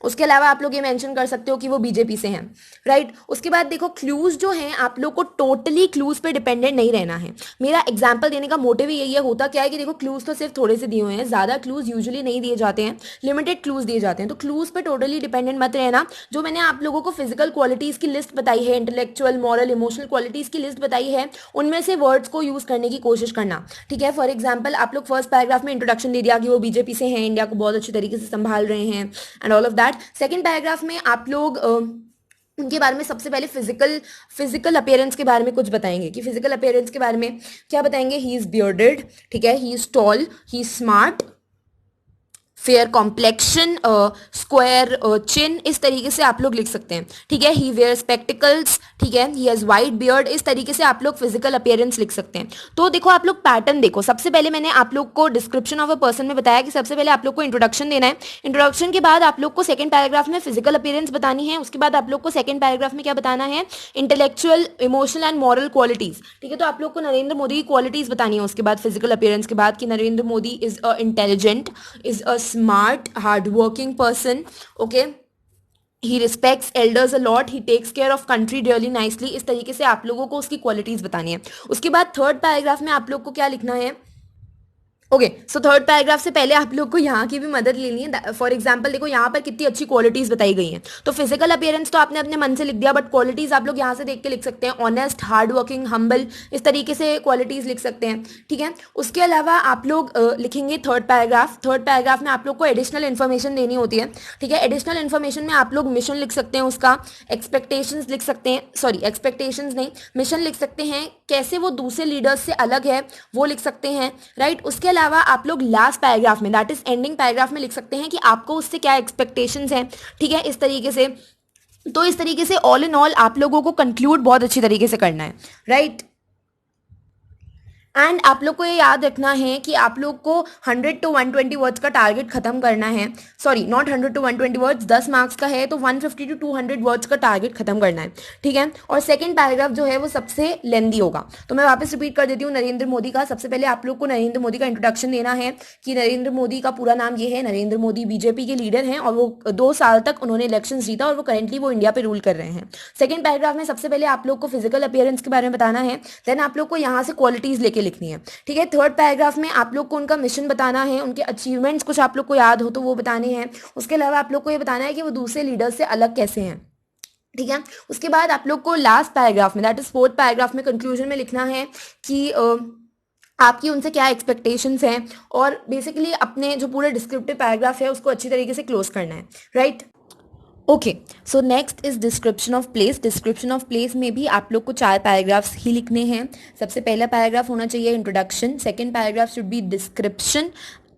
उसके अलावा आप लोग ये मेंशन कर सकते हो कि वो बीजेपी से हैं, राइट। उसके बाद देखो क्लूज जो हैं आप लोग को टोटली क्लूज पे डिपेंडेंट नहीं रहना है। मेरा एग्जांपल देने का मोटिव यही है, होता क्या है कि देखो क्लूज तो सिर्फ थोड़े से दिए हुए हैं, ज़्यादा क्लूज यूजुअली नहीं दिए जाते हैं, लिमिटेड क्लूज दिए जाते हैं। तो क्लूज पे टोटली डिपेंडेंट मत रहना। जो मैंने आप लोगों को फिजिकल क्वालिटीज़ की लिस्ट बताई है, इंटेलेक्चुअल, मॉरल, इमोशनल क्वालिटीज़ की लिस्ट बताई है, उनमें से वर्ड्स को यूज़ करने की कोशिश करना, ठीक है। फॉर एग्जाम्पल आप लोग फर्स्ट पैराग्राफ में इंट्रोडक्शन दे दिया कि वो बीजेपी से हैं, इंडिया को बहुत अच्छी तरीके से संभाल रहे हैं and all of that. Second paragraph में आप लोग उनके बारे में सबसे पहले फिजिकल अपीयरेंस के बारे में कुछ बताएंगे कि फिजिकल अपीयरेंस के बारे में क्या बताएंगे, ही इज बियर्डेड, ठीक है, he is tall, he is smart, fair complexion, square chin, इस तरीके से आप लोग लिख सकते हैं, ठीक है। ही वेयर स्पेक्टिकल्स, ठीक है, ही हैज वाइट बियर्ड, इस तरीके से आप लोग फिजिकल अपीयरेंस लिख सकते हैं। तो देखो आप लोग पैटर्न देखो, सबसे पहले मैंने आप लोग को डिस्क्रिप्शन ऑफ अ पर्सन में बताया कि सबसे पहले आप लोग को इंट्रोडक्शन देना है। इंट्रोडक्शन के बाद आप लोग को सेकंड पैराग्राफ में फिजिकल अपीयरेंस बतानी है। उसके बाद आप लोग को सेकंड पैराग्राफ में क्या बताना है, intellectual, emotional and moral qualities, ठीक है। तो आप लोग को नरेंद्र मोदी की क्वालिटीज बतानी है उसके बाद फिजिकल अपीयरेंस के बाद कि Narendra Modi is a intelligent, is a smart, hardworking person, okay, he respects elders a lot, he takes care of country really nicely। इस तरीके से आप लोगों को उसकी क्वालिटीज बतानी है। उसके बाद थर्ड पैराग्राफ में आप लोग को क्या लिखना है, ओके, सो थर्ड पैराग्राफ से पहले आप लोग को यहाँ की भी मदद लेनी है। फॉर एग्जाम्पल देखो यहाँ पर कितनी अच्छी क्वालिटीज बताई गई हैं। तो फिजिकल अपीयरेंस तो आपने अपने मन से लिख दिया, बट क्वालिटीज आप लोग यहाँ से देख के लिख सकते हैं, ऑनेस्ट, हार्ड वर्किंग, हम्बल, इस तरीके से क्वालिटीज लिख सकते हैं, ठीक है। उसके अलावा आप लोग लिखेंगे थर्ड पैराग्राफ। थर्ड पैराग्राफ में आप लोग को एडिशनल इन्फॉर्मेशन देनी होती है, ठीक है। एडिशनल इन्फॉर्मेशन में आप लोग मिशन लिख सकते हैं, उसका एक्सपेक्टेशंस लिख सकते हैं, सॉरी एक्सपेक्टेशंस नहीं, मिशन लिख सकते हैं, कैसे वो दूसरे लीडर्स से अलग है वो लिख सकते हैं, राइट। उसके अलावा आप लोग लास्ट पैराग्राफ में, दैट इज एंडिंग पैराग्राफ में लिख सकते हैं कि आपको उससे क्या एक्सपेक्टेशंस हैं, ठीक है, इस तरीके से। तो इस तरीके से ऑल इन ऑल आप लोगों को कंक्लूड बहुत अच्छी तरीके से करना है, राइट। एंड आप लोग को ये याद रखना है कि आप लोग को 100 to 120 वर्ड्स का टारगेट खत्म करना है, sorry not 100 to 120 words, 10 marks का है तो 150 to 200 वर्ड्स का टारगेट खत्म करना है, ठीक है। और सेकंड पैराग्राफ जो है वो सबसे लेंदी होगा। तो मैं वापस रिपीट कर देती हूँ नरेंद्र मोदी का। सबसे पहले आप लोग को नरेंद्र मोदी का इंट्रोडक्शन देना है कि नरेंद्र मोदी का पूरा नाम ये है, नरेंद्र मोदी बीजेपी के लीडर हैं और वो 2 साल तक उन्होंने इलेक्शन जीता और वो करेंटली वो इंडिया पे रूल कर रहे हैं। सेकंड पैराग्राफ में सबसे पहले आप लोग को फिजिकल अपीयरेंस के बारे में बताना है, देन आप लोग को यहाँ से क्वालिटीज लेके लिखनी है, ठीक है। थर्ड पैराग्राफ में आप लोग को उनका मिशन बताना है, उनके अचीवमेंट्स कुछ आप लोग को याद हो तो वो बताने हैं। उसके अलावा आप लोग को ये बताना है कि वो दूसरे लीडर से अलग कैसे हैं, ठीक है। उसके बाद आप लोग को लास्ट पैराग्राफ में, दैट इज फोर्थ पैराग्राफ में, कंक्लूजन में लिखना है कि आपकी उनसे क्या एक्सपेक्टेशंस हैं और बेसिकली अपने जो पूरा डिस्क्रिप्टिव पैराग्राफ है उसको अच्छी तरीके से क्लोज करना है, right. Okay, so next is description of place. Description of place में भी आप लोग को 4 पैराग्राफ्स ही लिखने हैं। सबसे पहला पैराग्राफ होना चाहिए introduction, second paragraph should be description,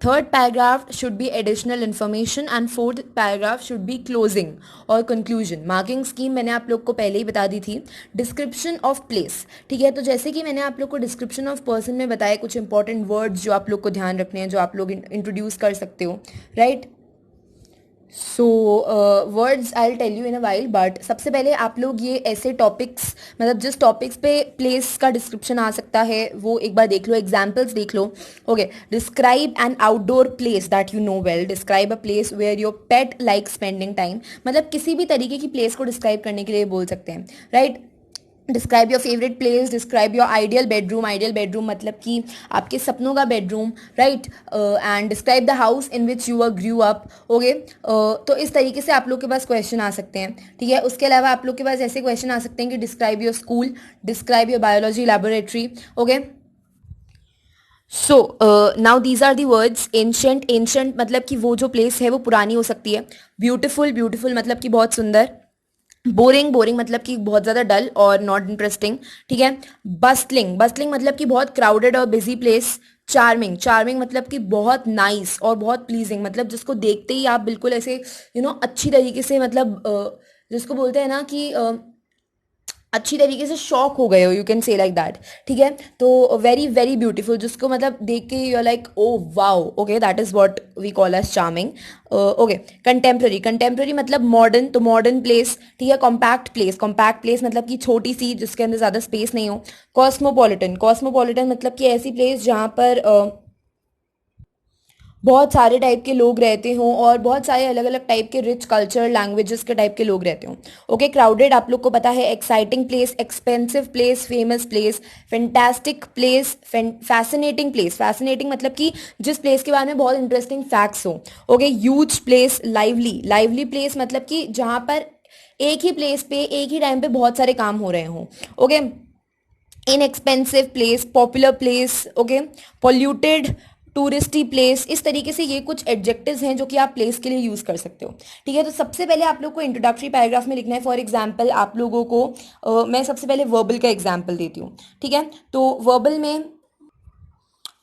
third paragraph should be additional information and fourth paragraph should be closing और कंक्लूजन। मार्किंग स्कीम मैंने आप लोग को पहले ही बता दी थी। डिस्क्रिप्शन ऑफ प्लेस, ठीक है, तो जैसे कि मैंने आप लोग को डिस्क्रिप्शन ऑफ पर्सन में बताया कुछ इंपॉर्टेंट वर्ड्स जो आप लोग को ध्यान रखने हैं, जो आप लोग इंट्रोड्यूस कर सकते हो, right. So words I tell you in a while, but सबसे पहले आप लोग ये ऐसे टॉपिक्स, मतलब जिस टॉपिक्स पे प्लेस का डिस्क्रिप्शन आ सकता है वो एक बार देख लो, एग्जाम्पल्स देख लो। Okay, describe an outdoor place that you know well, describe a place where your pet like spending time, मतलब किसी भी तरीके की प्लेस को डिस्क्राइब करने के लिए बोल सकते हैं, right. Describe your favourite place, describe your ideal bedroom मतलब कि आपके सपनों का bedroom, right, and describe the house in which you are grew up, okay. तो इस तरीके से आप लोग के पास क्वेश्चन आ सकते हैं, ठीक है। उसके अलावा आप लोग के पास ऐसे क्वेश्चन आ सकते हैं कि describe your school, describe your biology laboratory, okay. So now these are the words. Ancient, ancient मतलब कि वो जो प्लेस है वो पुरानी हो सकती है। ब्यूटिफुल, ब्यूटिफुल मतलब कि बहुत सुंदर। बोरिंग, बोरिंग मतलब कि बहुत ज़्यादा डल और नॉट इंटरेस्टिंग, ठीक है। बस्टलिंग, बस्टलिंग मतलब कि बहुत क्राउडेड और बिजी प्लेस। चार्मिंग, चार्मिंग मतलब कि बहुत नाइस और बहुत प्लीजिंग, मतलब जिसको देखते ही आप बिल्कुल ऐसे अच्छी तरीके से, मतलब जिसको बोलते हैं ना कि अच्छी तरीके से शॉक हो गए हो, you can say like that, ठीक है। तो वेरी वेरी ब्यूटीफुल, जिसको मतलब देख के you are like oh wow, okay, that is what we call as charming, okay. Contemporary, contemporary मतलब मॉडर्न, तो मॉडर्न प्लेस, ठीक है। कॉम्पैक्ट प्लेस, कॉम्पैक्ट प्लेस मतलब कि छोटी सी, जिसके अंदर ज़्यादा स्पेस नहीं हो। कॉस्मोपॉलिटन, कॉस्मोपॉलिटन मतलब कि ऐसी प्लेस जहाँ पर बहुत सारे टाइप के लोग रहते हों और बहुत सारे अलग अलग टाइप के रिच कल्चर लैंग्वेजेस के टाइप के लोग रहते हों, ओके। क्राउडेड आप लोग को पता है। Exciting place, expensive place, famous place, fantastic place, fascinating place, fascinating मतलब कि जिस प्लेस के बारे में बहुत इंटरेस्टिंग फैक्ट्स हो, okay. Huge place, lively, lively place मतलब कि जहाँ पर एक ही प्लेस पे एक ही टाइम पे बहुत सारे काम हो रहे हों, okay. Inexpensive place, popular place, okay. Polluted, touristy place, इस तरीके से ये कुछ एडजेक्टिव्स हैं जो कि आप प्लेस के लिए यूज कर सकते हो, ठीक है। तो सबसे पहले आप लोग को इंट्रोडक्टरी पैराग्राफ में लिखना है। फॉर एग्जांपल आप लोगों को मैं सबसे पहले वर्बल का एग्जांपल देती हूँ, ठीक है। तो वर्बल में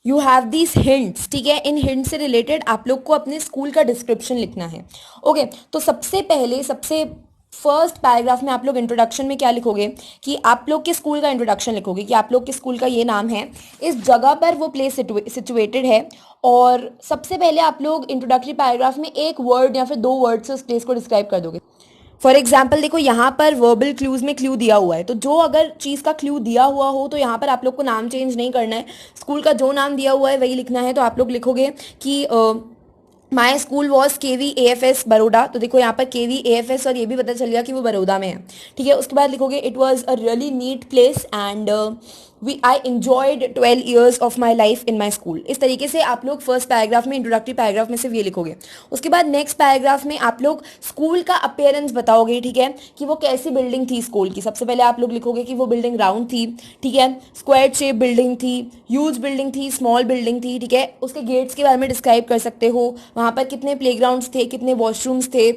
यू हैव दीज हिंट्स, ठीक है। इन हिंट से रिलेटेड आप लोग को अपने स्कूल का डिस्क्रिप्शन लिखना है, ओके। तो सबसे पहले, सबसे फर्स्ट पैराग्राफ में आप लोग इंट्रोडक्शन में क्या लिखोगे कि आप लोग के स्कूल का इंट्रोडक्शन लिखोगे कि आप लोग के स्कूल का ये नाम है, इस जगह पर वो प्लेस सिचुएटेड है। और सबसे पहले आप लोग इंट्रोडक्टरी पैराग्राफ में एक वर्ड या फिर दो वर्ड से उस प्लेस को डिस्क्राइब कर दोगे। फॉर एग्जाम्पल देखो यहाँ पर वर्बल क्लूज में क्लू दिया हुआ है, तो जो अगर चीज़ का क्लू दिया हुआ हो तो यहाँ पर आप लोग को नाम चेंज नहीं करना है, स्कूल का जो नाम दिया हुआ है वही लिखना है। तो आप लोग लिखोगे कि my school was KVAFS Baroda, तो देखो यहाँ पर KVAFS और ये भी पता चल गया कि वो बड़ौदा में है, ठीक है। उसके बाद लिखोगे it was a really neat place and I enjoyed 12 years of my life in my school. इस तरीके से आप लोग फर्स्ट पैराग्राफ में, इंट्रोडक्टरी पैराग्राफ में सिर्फ ये लिखोगे। उसके बाद नेक्स्ट पैराग्राफ में आप लोग स्कूल का अपीयरेंस बताओगे, ठीक है, कि वो कैसी बिल्डिंग थी स्कूल की। सबसे पहले आप लोग लिखोगे कि वो बिल्डिंग राउंड थी, ठीक है, स्क्वायर शेप बिल्डिंग थी, ह्यूज बिल्डिंग थी, स्मॉल बिल्डिंग थी, ठीक है। उसके गेट्स के बारे में डिस्क्राइब कर सकते हो, वहाँ पर कितने प्लेग्राउंड्स थे, कितने वॉशरूम्स थे,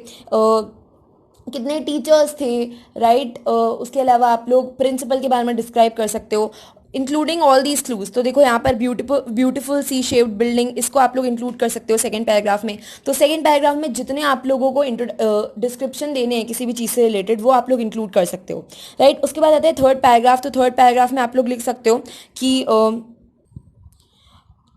कितने टीचर्स थे, राइट। उसके अलावा आप लोग प्रिंसिपल के बारे में डिस्क्राइब कर सकते हो, इंक्लूडिंग ऑल दीज क्लूज। तो देखो यहाँ पर beautiful, beautiful C shaped building, इसको आप लोग इंक्लूड कर सकते हो सेकंड पैराग्राफ में। तो सेकंड पैराग्राफ में जितने आप लोगों को डिस्क्रिप्शन देने हैं किसी भी चीज़ से रिलेटेड, वो आप लोग इंक्लूड कर सकते हो, राइट। उसके बाद आता है थर्ड पैराग्राफ। तो थर्ड पैराग्राफ में आप लोग लिख सकते हो कि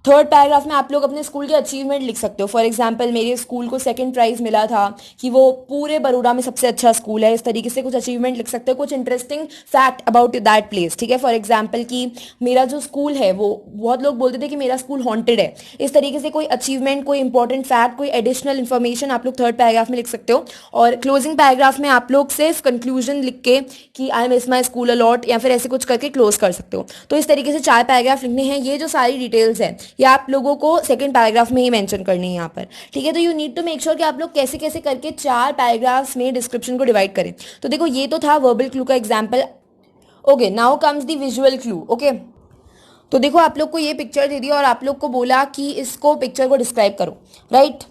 थर्ड पैराग्राफ में आप लोग अपने स्कूल के अचीवमेंट लिख सकते हो। फॉर एग्जांपल मेरे स्कूल को सेकंड प्राइज मिला था, कि वो पूरे बड़ौदा में सबसे अच्छा स्कूल है। इस तरीके से कुछ अचीवमेंट लिख सकते हो, कुछ interesting fact about that place, ठीक है। फॉर एग्जांपल कि मेरा जो स्कूल है वो, बहुत लोग बोलते थे कि मेरा स्कूल हॉन्टेड है। इस तरीके से कोई अचीवमेंट, कोई इंपॉर्टेंट फैक्ट, कोई एडिशनल इन्फॉर्मेशन आप लोग थर्ड पैराग्राफ में लिख सकते हो। और क्लोजिंग पैराग्राफ में आप लोग सिर्फ कंक्लूजन लिख के कि I miss my school a lot या फिर ऐसे कुछ करके क्लोज कर सकते हो। तो इस तरीके से 4 पैराग्राफ लिखने हैं। ये जो सारी डिटेल्स है ये आप लोगों को सेकंड पैराग्राफ में ही मेंशन करनी है यहाँ पर, ठीक है। तो you need to make sure कि आप लोग कैसे कैसे करके 4 पैराग्राफ्स में डिस्क्रिप्शन को डिवाइड करें। तो देखो ये तो था वर्बल क्लू का example, okay. Now comes the visual clue, okay. तो देखो आप लोग को ये पिक्चर दे दी और आप लोग को बोला कि इसको, पिक्चर को डिस्क्राइब करो, राइट।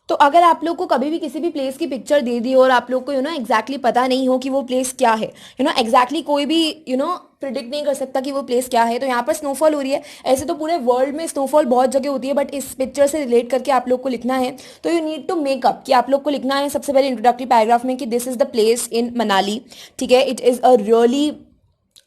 तो अगर आप लोग को कभी भी किसी भी प्लेस की पिक्चर दे दी और आप लोग को एग्जैक्टली पता नहीं हो कि वो प्लेस क्या है, एग्जैक्टली कोई भी प्रिडिक्ट नहीं कर सकता कि वो प्लेस क्या है। तो यहाँ पर स्नोफॉल हो रही है, ऐसे तो पूरे वर्ल्ड में स्नोफॉल बहुत जगह होती है, बट इस पिक्चर से रिलेट करके आप लोग को लिखना है। तो यू नीड टू मेकअप कि आप लोग को लिखना है सबसे पहले इंट्रोडक्टरी पैराग्राफ में कि this is the place in Manali, ठीक है। It is a really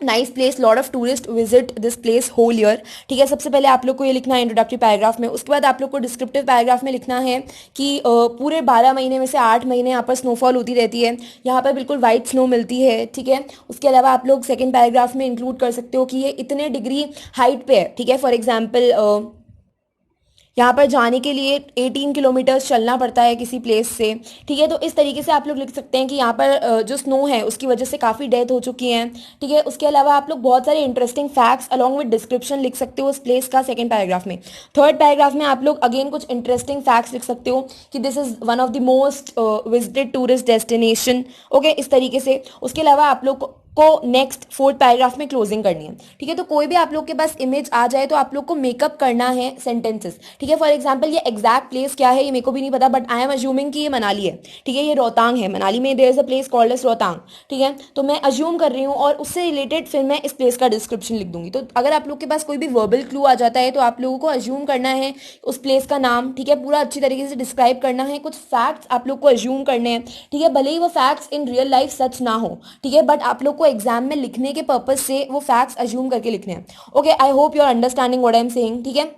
nice place, lot of tourist visit this place whole year, ठीक है। सबसे पहले आप लोग को ये लिखना है इंट्रोडक्टरी पैराग्राफ में। उसके बाद आप लोग को डिस्क्रिप्टिव पैराग्राफ में लिखना है कि पूरे 12 महीने में से 8 महीने यहाँ पर स्नोफॉल होती रहती है, यहाँ पर बिल्कुल वाइट स्नो मिलती है, ठीक है। उसके अलावा आप लोग सेकेंड पैराग्राफ में इंक्लूड कर सकते हो कि ये इतने डिग्री हाइट पे है, ठीक है। फॉर एग्जाम्पल यहाँ पर जाने के लिए 18 किलोमीटर्स चलना पड़ता है किसी प्लेस से, ठीक है। तो इस तरीके से आप लोग लिख सकते हैं कि यहाँ पर जो स्नो है उसकी वजह से काफ़ी डेथ हो चुकी है, ठीक है। उसके अलावा आप लोग बहुत सारे interesting facts along with description लिख सकते हो उस प्लेस का सेकंड पैराग्राफ में। थर्ड पैराग्राफ में आप लोग अगेन कुछ इंटरेस्टिंग फैक्ट्स लिख सकते हो कि this is one of the most visited tourist destination, okay, इस तरीके से। उसके अलावा आप लोग को नेक्स्ट फोर्थ पैराग्राफ में क्लोजिंग करनी है, ठीक है। तो कोई भी आप लोग के पास इमेज आ जाए तो आप लोग को मेकअप करना है सेंटेंसेस, ठीक है। फॉर एग्जांपल ये एग्जैक्ट प्लेस क्या है ये मेरे को भी नहीं पता, बट आई एम अज्यूमिंग कि ये मनाली है, ठीक है। ये रोहतांग है, मनाली में there is a place called as Rohtang, ठीक है। तो मैं अज्यूम कर रही हूँ और उससे रिलेटेड फिर मैं इस प्लेस का डिस्क्रिप्शन लिख दूंगी। तो अगर आप लोग के पास कोई भी वर्बल क्लू आ जाता है तो आप लोगों को अज्यूम करना है उस प्लेस का नाम, ठीक है, पूरा अच्छी तरीके से डिस्क्राइब करना है, कुछ फैक्ट्स आप लोग को अज्यूम करने हैं, ठीक है। भले ही वो फैक्ट्स इन रियल लाइफ सच ना हो, ठीक है, बट आप लोग को एग्जाम में लिखने के पर्पज से वो फैक्ट्स अज्यूम करके लिखने हैं। Okay, I hope you are understanding what I am saying, ठीक है।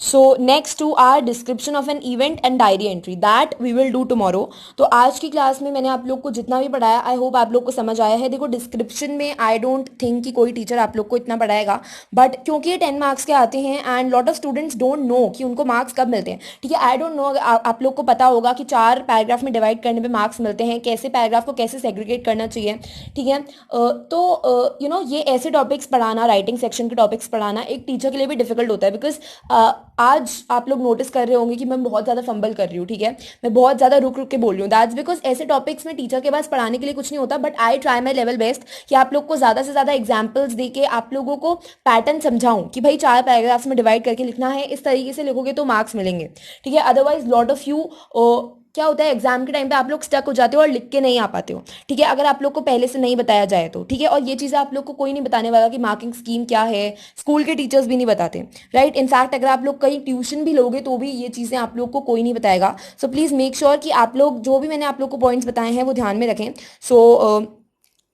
So next two are description of an event and diary entry that we will do tomorrow. तो आज की क्लास में मैंने आप लोग को जितना भी पढ़ाया आई होप आप लोग को समझ आया है। देखो डिस्क्रिप्शन में आई डोंट थिंक कि कोई टीचर आप लोग को इतना पढ़ाएगा, बट क्योंकि ये 10 मार्क्स के आते हैं and lot of students don't know कि उनको मार्क्स कब मिलते हैं, ठीक है। आई डोंट नो आप लोग को पता होगा कि 4 पैराग्राफ में डिवाइड करने पे मार्क्स मिलते हैं, कैसे पैराग्राफ को कैसे सेग्रीगेट करना चाहिए, ठीक है। तो यू नो ये ऐसे टॉपिक्स पढ़ाना, राइटिंग सेक्शन के टॉपिक्स पढ़ाना एक टीचर के लिए भी डिफिकल्ट होता है, बिकॉज आज आप लोग नोटिस कर रहे होंगे कि मैं बहुत ज़्यादा फंबल कर रही हूँ, ठीक है, मैं बहुत ज़्यादा रुक रुक के बोल रही हूँ। दैट्स बिकॉज ऐसे टॉपिक्स में टीचर के पास पढ़ाने के लिए कुछ नहीं होता, but I try my level best कि आप लोग को ज़्यादा से ज़्यादा एग्जाम्पल्स दे के आप लोगों को पैटर्न समझाऊं कि भाई 4 पैराग्राफ्स में डिवाइड करके लिखना है, इस तरीके से लिखोगे तो मार्क्स मिलेंगे, ठीक है। अदरवाइज लॉट ऑफ यू क्या होता है एग्जाम के टाइम पे आप लोग स्टक हो जाते हो और लिख के नहीं आ पाते हो, ठीक है, अगर आप लोग को पहले से नहीं बताया जाए तो, ठीक है। और ये चीज़ें आप लोग को कोई नहीं बताने वाला कि मार्किंग स्कीम क्या है, स्कूल के टीचर्स भी नहीं बताते, राइट। इनफैक्ट अगर आप लोग कहीं ट्यूशन भी लोगे तो भी ये चीज़ें आप लोग को कोई नहीं बताएगा। सो प्लीज़ मेक श्योर कि आप लोग जो भी मैंने आप लोग को पॉइंट्स बताए हैं वो ध्यान में रखें। सो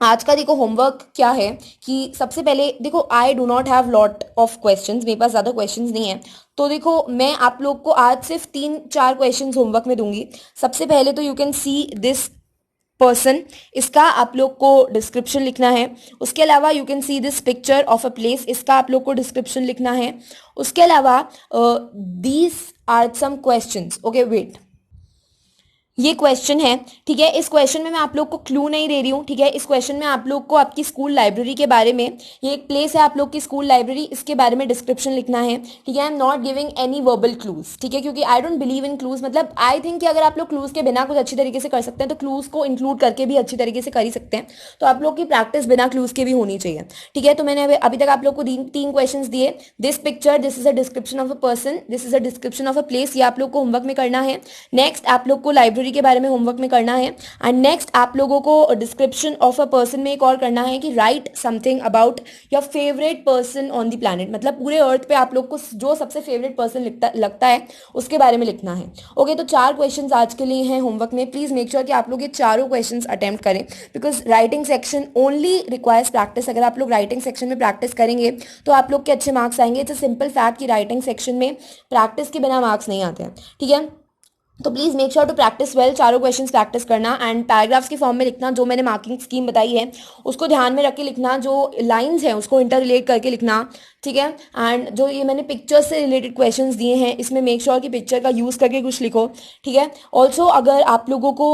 आज का देखो होमवर्क क्या है कि सबसे पहले देखो I do not have lot of questions, मेरे पास ज़्यादा क्वेश्चंस नहीं है, तो देखो मैं आप लोग को आज सिर्फ 3-4 क्वेश्चंस होमवर्क में दूंगी। सबसे पहले तो you can see this person, इसका आप लोग को डिस्क्रिप्शन लिखना है। उसके अलावा you can see this picture of a place, इसका आप लोग को डिस्क्रिप्शन लिखना है। उसके अलावा these are some questions, okay wait, ये क्वेश्चन है, ठीक है। इस क्वेश्चन में मैं आप लोग को क्लू नहीं दे रही हूँ, ठीक है। इस क्वेश्चन में आप लोग को आपकी स्कूल लाइब्रेरी के बारे में, ये एक प्लेस है आप लोग की स्कूल लाइब्रेरी, इसके बारे में डिस्क्रिप्शन लिखना है, ठीक है। I am not giving any verbal clues, ठीक है, क्योंकि I don't believe in clues. मतलब आई थिंक कि अगर आप लोग क्लूज के बिना कुछ अच्छी तरीके से कर सकते हैं तो क्लूज को इंक्लूड करके भी अच्छी तरीके से कर ही सकते हैं। तो आप लोग की प्रैक्टिस बिना क्लूज के भी होनी चाहिए, ठीक है। तो मैंने अभी तक आप लोग को 3 क्वेश्चन दिए। This picture, this is a description of a person, this is a description of a place, ये आप लोग को होमवर्क में करना है। नेक्स्ट आप लोग को लाइब्रेरी के बारे में होमवर्क में करना है। एंड नेक्स्ट आप लोगों को डिस्क्रिप्शन ऑफ अ पर्सन में एक और करना है कि right something about your favourite person on the planet, मतलब पूरे अर्थ पे आप लोग को जो सबसे फेवरेट पर्सन लगता है उसके बारे में लिखना है। ओके, तो 4 क्वेश्चंस आज के लिए हैं होमवर्क में। प्लीज मेक श्योर कि आप लोग ये चारों क्वेश्चंस अटेम्प्ट करें, because writing section only requires practice. अगर आप लोग राइटिंग सेक्शन में प्रैक्टिस करेंगे तो आप लोग के अच्छे मार्क्स आएंगे। इट्स अ सिंपल फैक्ट कि राइटिंग सेक्शन में प्रैक्टिस के बिना मार्क्स नहीं आते हैं, ठीक है। तो please make sure to practice well, चारों क्वेश्चंस प्रैक्टिस करना एंड पैराग्राफ्स की फॉर्म में लिखना। जो मैंने मार्किंग स्कीम बताई है उसको ध्यान में रख के लिखना, जो लाइंस हैं उसको इंटर रिलेट करके लिखना, ठीक है। एंड जो ये मैंने पिक्चर्स से रिलेटेड क्वेश्चंस दिए हैं इसमें मेक श्योर कि पिक्चर का यूज करके कुछ लिखो, ठीक है। ऑल्सो अगर आप लोगों को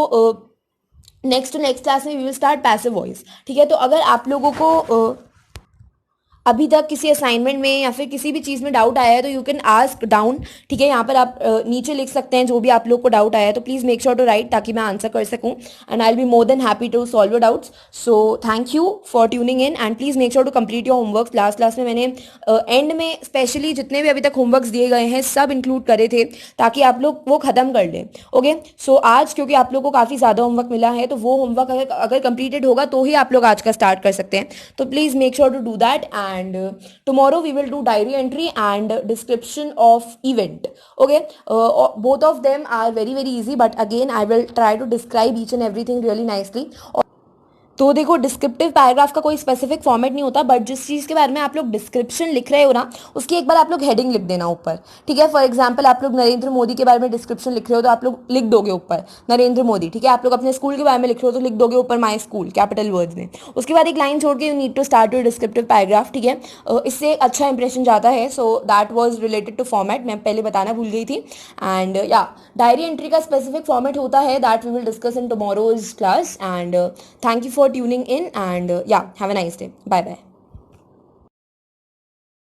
नेक्स्ट टू नेक्स्ट क्लास में we will start passive voice, ठीक है। तो अगर आप लोगों को अभी तक किसी असाइनमेंट में या फिर किसी भी चीज़ में डाउट आया है तो यू कैन आस्क डाउन, ठीक है। यहाँ पर आप नीचे लिख सकते हैं जो भी आप लोग को डाउट आया है, तो please make sure to write ताकि मैं आंसर कर सकूँ and I will be more than happy to solve your doubts. So thank you for tuning in and please make sure to complete your homework. Last class में मैंने and में specially जितने भी अभी तक होमवर्क्स दिए गए हैं सब इंक्लूड करे थे ताकि आप लोग वो खत्म कर लें, ओके। सो आज क्योंकि आप लोग को काफ़ी ज़्यादा होमवर्क मिला है तो वो होमवर्क अगर कंप्लीटेड होगा तो ही आप लोग आज का स्टार्ट कर सकते हैं। तो please make sure to do that and tomorrow we will do diary entry and description of event, okay. Both of them are very easy, but again I will try to describe each and everything really nicely. तो देखो descriptive paragraph का कोई specific format नहीं होता, but जिस चीज़ के बारे में आप लोग डिस्क्रिप्शन लिख रहे हो ना, उसकी एक बार आप लोग हेडिंग लिख देना ऊपर, ठीक है। फॉर एग्जांपल आप लोग नरेंद्र मोदी के बारे में डिस्क्रिप्शन लिख रहे हो तो आप लोग लिख दोगे ऊपर नरेंद्र मोदी, ठीक है। आप लोग अपने स्कूल के बारे में लिख रहे हो तो लिख दोगे ऊपर माई स्कूल कैपिटल वर्ड्स में। उसके बाद एक लाइन छोड़ के you need to start your descriptive paragraph, ठीक है। इससे अच्छा इंप्रेशन जाता है। So that was related to format, मैं पहले बताना भूल गई थी। एंड या डायरी एंट्री का स्पेसिफिक फॉर्मेट होता है, that we will discuss in tomorrow's class. And thank you for tuning in, and yeah, have a nice day. Bye bye.